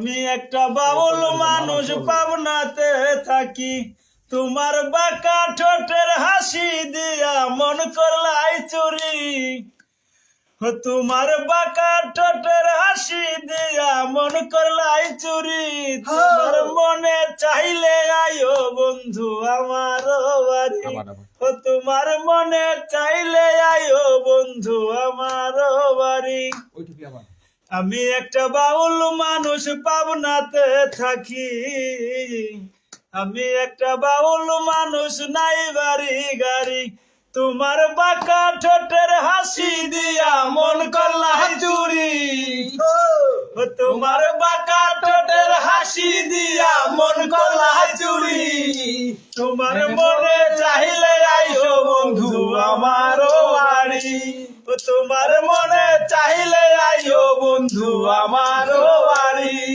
আমি একটা বাউল মানুষ পাবনাতে থাকি, তোমার বাঁকা ঠোঁটের হাসি দিয়া মন করলাই চুরি। তোমার বাঁকা ঠোঁটের হাসি দিয়া মন করলাই চুরি। তোমার মনে চাইলে আয়ো বন্ধু আমার বাড়ি। তোমার মনে চাইলে আয়ো বন্ধু আমার বাড়ি। আমি একটা বাউল মানুষ পাবনাতে থাকি, আমি একটা বাউল মানুষ নাই বাড়ি গাড়ি। তোমার বাঁকা ঠোঁটের হাসি দিয়া মন করলাই চুরি। তোমার বাঁকা